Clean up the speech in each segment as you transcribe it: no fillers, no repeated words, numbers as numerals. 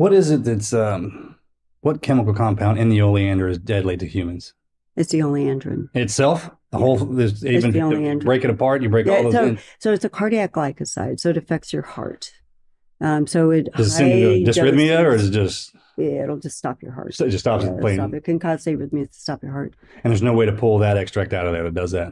What is it that's what chemical compound in the oleander is deadly to humans? It's the oleander. Itself? The Yeah, whole there's it's even the if you oleander. break it apart, you break all Yeah, those in. so it's a cardiac glycoside, so it affects your heart. So it Does it send you to high dysrhythmia or is doses, it just yeah, it'll just stop your heart. so it just stops Yeah, it it'll stop. plain It can cause arrhythmias to stop your heart. and there's no way to pull that extract out of there that does that?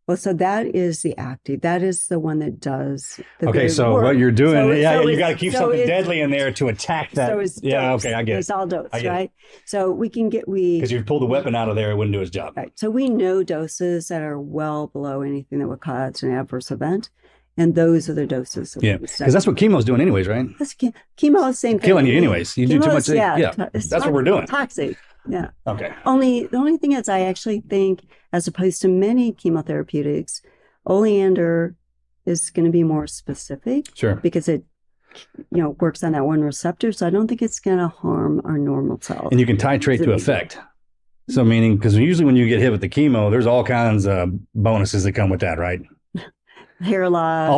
Well, so that is the active. That is the one that does the Okay, good so what work. you're doing, yeah, you got to keep So something it's deadly in there to attack that. so it's Yeah, dose. okay, I get it. It's all I dose, get it. right? So we can get Because you pull the weapon out of there, it wouldn't do its job. right. So we know doses that are well below anything that would cause an adverse event, and those are the doses that Yeah, we because that's what chemo's doing, anyways, right? That's chemo is the same thing. Killing you, anyways. You do too much. Yeah, Yeah, it's that's what we're doing. toxic. Yeah. Okay. The only thing is, I actually think, as opposed to many chemotherapeutics, oleander is going to be more specific. Sure. Because it, works on that one receptor. So I don't think it's going to harm our normal cells. And you can titrate to effect. So meaning, because usually when you get hit with the chemo, there's all kinds of bonuses that come with that, right? Hair loss,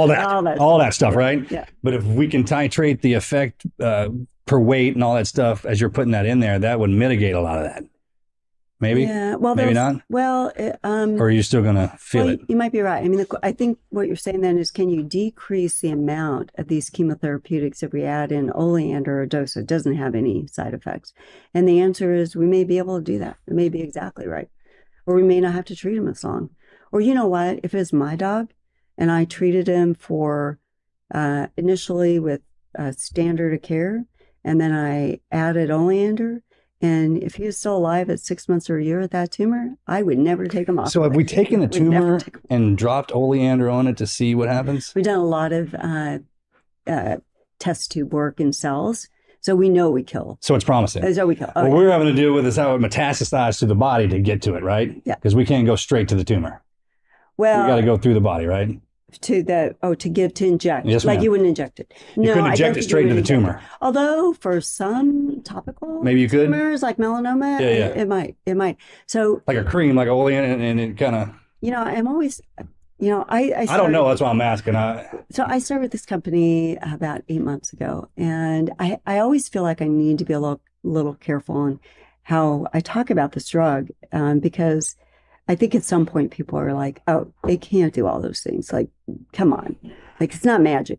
all that stuff, right? Yeah. But if we can titrate the effect per weight and all that stuff as you're putting that in there, that would mitigate a lot of that. Maybe. Yeah. Well, maybe not. Well, or are you still gonna feel it? You might be right. I mean, I think what you're saying then is, can you decrease the amount of these chemotherapeutics if we add in oleander, a dose that doesn't have any side effects? And the answer is, we may be able to do that. It may be exactly right, or we may not have to treat him as long. Or you know what? If it's my dog, and I treated him for initially with standard of care, and then I added oleander. And if he was still alive at 6 months or a year with that tumor, I would never take him off. So have we taken the tumor and dropped oleander on it to see what happens? We've done a lot of test tube work in cells. So we know we kill. So it's promising. So we kill. What we're having to do with is how it metastasizes to the body to get to it, right? Yeah. Because we can't go straight to the tumor. Well, we got to go through the body, right? To inject. Yes, like ma'am. You wouldn't inject it. You couldn't inject it straight into the tumor. Although for some topical maybe you could. tumors like melanoma, it might. So like a cream, like oleander, and it kind of. I'm always, I don't know. That's why I'm asking. So I started with this company about 8 months ago, and I always feel like I need to be a little careful on how I talk about this drug, because I think at some point people are like, oh, they can't do all those things. Like, come on. Like, it's not magic.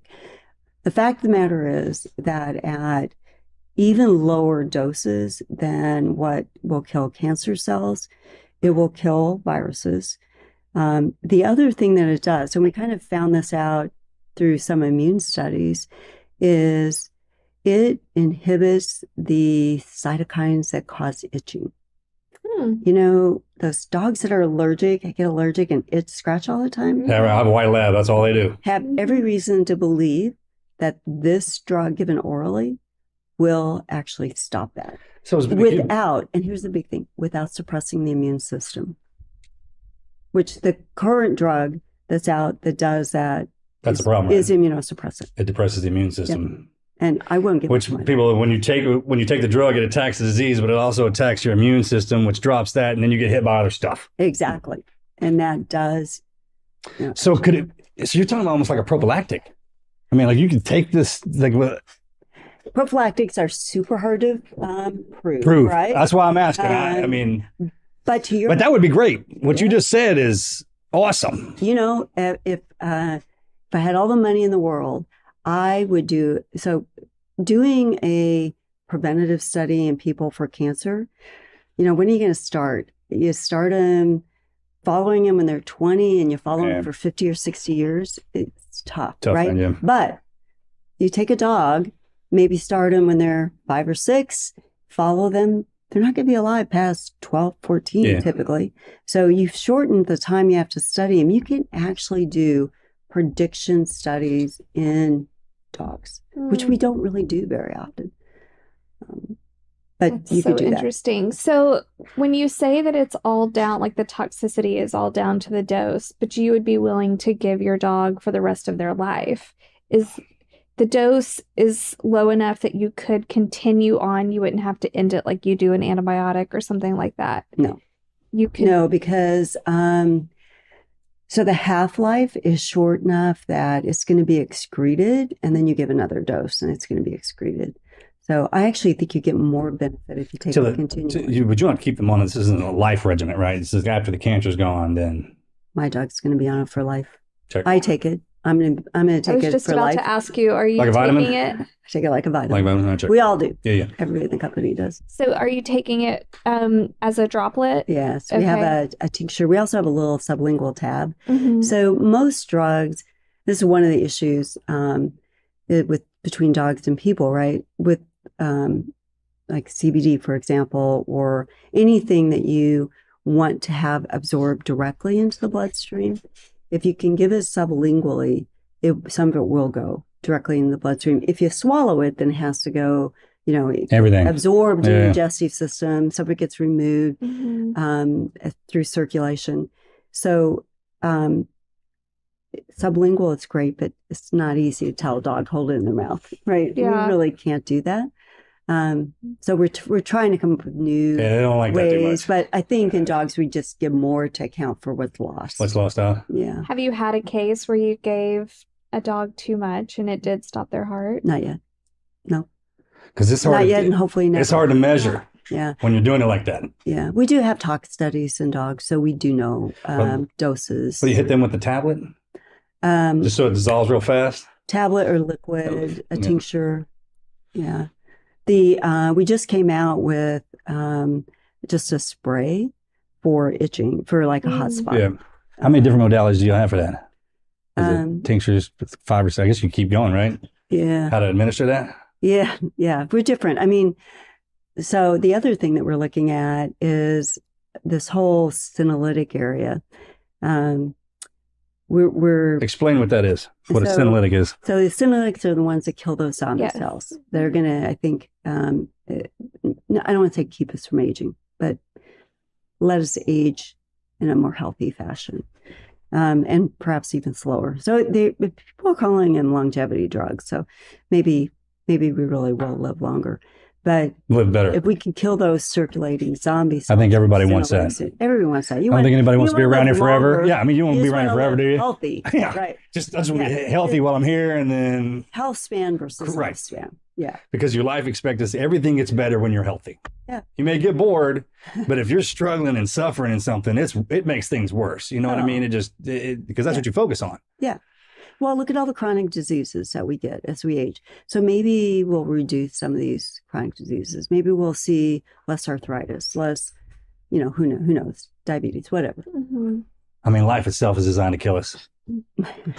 The fact of the matter is that at even lower doses than what will kill cancer cells, it will kill viruses. The other thing that it does, and we kind of found this out through some immune studies, is it inhibits the cytokines that cause itching. Those dogs that are allergic, I get allergic and scratch all the time. Yeah, I have a white lab. That's all they do. Have every reason to believe that this drug given orally will actually stop that. So and here's the big thing, without suppressing the immune system, which the current drug that's out that does that that's a problem. Is immunosuppressant. It depresses the immune system. Yep. And I won't give which people when you take the drug, it attacks the disease, but it also attacks your immune system, which drops that, and then you get hit by other stuff. Exactly, and that does. So so you're talking about almost like a prophylactic. I mean, like you can take this like. Prophylactics are super hard to prove, right? That's why I'm asking. I mean, but that would be great. What you just said is awesome. If I had all the money in the world, I would doing a preventative study in people for cancer. When are you going to start? You start them following them when they're 20 and you follow them for 50 or 60 years. It's tough, right? Yeah. But you take a dog, maybe start them when they're 5 or 6, follow them. They're not going to be alive past 12, 14 typically. So you've shortened the time you have to study them. You can actually do prediction studies in dogs, which we don't really do very often. But That's you could do interesting. So when you say that it's all down, like the toxicity is all down to the dose, but you would be willing to give your dog for the rest of their life, is the dose is low enough that you could continue on? You wouldn't have to end it like you do an antibiotic or something like that? No. You can. No, because so the half-life is short enough that it's going to be excreted, and then you give another dose and it's going to be excreted. So I actually think you get more benefit if you take it continually. But you want to keep them on. This isn't a life regimen, right? This is after the cancer's gone, then My dog's going to be on it for life. check. I take it. I'm gonna take it for life. I was just about to ask you, are you Like a vitamin? taking it? I take it like a vitamin. Like vitamin, check. We all do. Yeah. Everybody in the company does. So are you taking it as a droplet? Yes, we have Okay. a tincture. We also have a little sublingual tab. Mhm. So most drugs, this is one of the issues between dogs and people, right? With like CBD, for example, or anything that you want to have absorbed directly into the bloodstream. If you can give it sublingually, some of it will go directly in the bloodstream. If you swallow it, then it has to go, Everything absorbed in the digestive system. Some of it gets removed through circulation. So sublingual, it's great, but it's not easy to tell a dog hold it in their mouth, right? Yeah. We really can't do that. So we're trying to come up with new they don't like that too ways, much. but I think in dogs we just give more to account for what's lost. What's lost out? Yeah, Have you had a case where you gave a dog too much and it did stop their heart? not yet. No, Because it's hard. not yet, and hopefully never. It's hard to measure. Yeah, when you're doing it like that. Yeah, we do have tox studies in dogs, so we do know doses. But you hit them with the tablet, just so it dissolves real fast. Tablet or liquid, a tincture. Yeah. We just came out with just a spray for itching, for like a hot spot. Yeah. How many different modalities do you have for that? Is it tinctures, 5 or 6? I guess you keep going, right? Yeah. How to administer that? Yeah. We're different. I mean, so the other thing that we're looking at is this whole senolytic area. We're Explain what that is. What a senolytic is. So the senolytics are the ones that kill those zombie cells. They're gonna, I think, I don't want to say keep us from aging, but let us age in a more healthy fashion, and perhaps even slower. So people are calling them longevity drugs. So maybe we really will live longer. But live better. If we can kill those circulating zombie cells. I think everybody wants that. Everyone wants that. I don't think anybody wants to be around here forever. Longer. Yeah, I mean, you don't want to be around here forever, do you? Healthy. Yeah. Right. I just want to be healthy while I'm here, and then Healthspan versus lifespan. Yeah. Because your life expectancy, everything gets better when you're healthy. Yeah. You may get bored, but if you're struggling and suffering in something, it makes things worse. You know what I mean? Because that's what you focus on. Yeah. Well, look at all the chronic diseases that we get as we age. So maybe we'll reduce some of these chronic diseases. Maybe we'll see less arthritis, less, who knows, diabetes, whatever. Mm-hmm. I mean, life itself is designed to kill us. You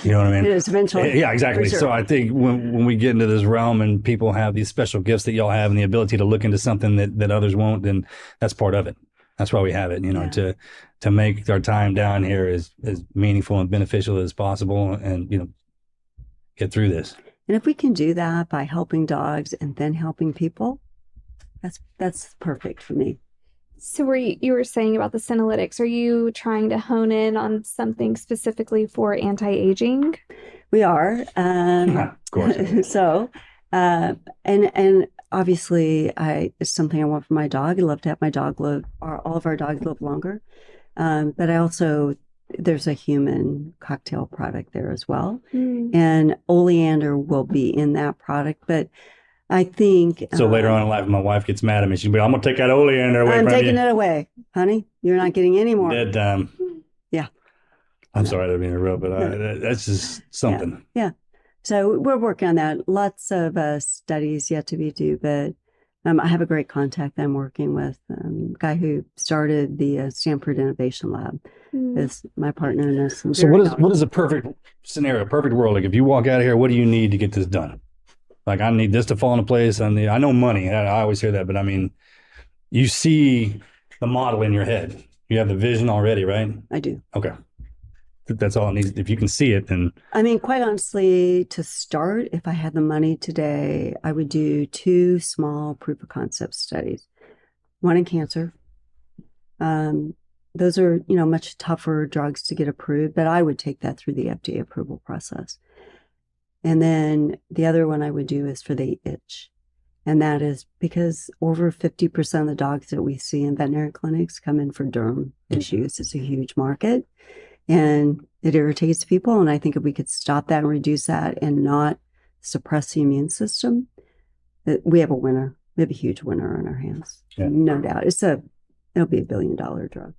know what I mean? It is eventually. Yeah, exactly. Sure. So I think when we get into this realm and people have these special gifts that y'all have and the ability to look into something that others won't, then that's part of it. That's why we have it, to make our time down here as meaningful and beneficial as possible, and get through this. And if we can do that by helping dogs and then helping people, that's perfect for me. So you were saying about the senolytics, are you trying to hone in on something specifically for anti-aging? We are. Of course. So, and obviously it's something I want for my dog. I'd love to have my dog all of our dogs live longer. But there's a human cocktail product there as well. And Oleander will be in that product. But I think... So later on in life, my wife gets mad at me. She'll be, I'm going to take that Oleander away from you. I'm taking it away, honey. You're not getting any more. Dead time. Yeah. I'm sorry to be interrupted, but that's just something. Yeah. So we're working on that. Lots of studies yet to be due, but I have a great contact I'm working with. A guy who started the Stanford Innovation Lab is my partner in this. So what is a perfect scenario, perfect world? Like if you walk out of here, what do you need to get this done? Like I need this to fall into place. I know money. I always hear that, but I mean, you see the model in your head. You have the vision already, right? I do. Okay. That's all it needs. If you can see it, then... I mean, quite honestly, to start, if I had the money today, I would do 2 small proof of concept studies. One in cancer. Those are, much tougher drugs to get approved, but I would take that through the FDA approval process. And then the other one I would do is for the itch. And that is because over 50% of the dogs that we see in veterinary clinics come in for derm issues. It's a huge market and it irritates people. And I think if we could stop that and reduce that and not suppress the immune system, we have a winner. We have a huge winner on our hands. Yeah. No doubt. It'll be $1 billion drug.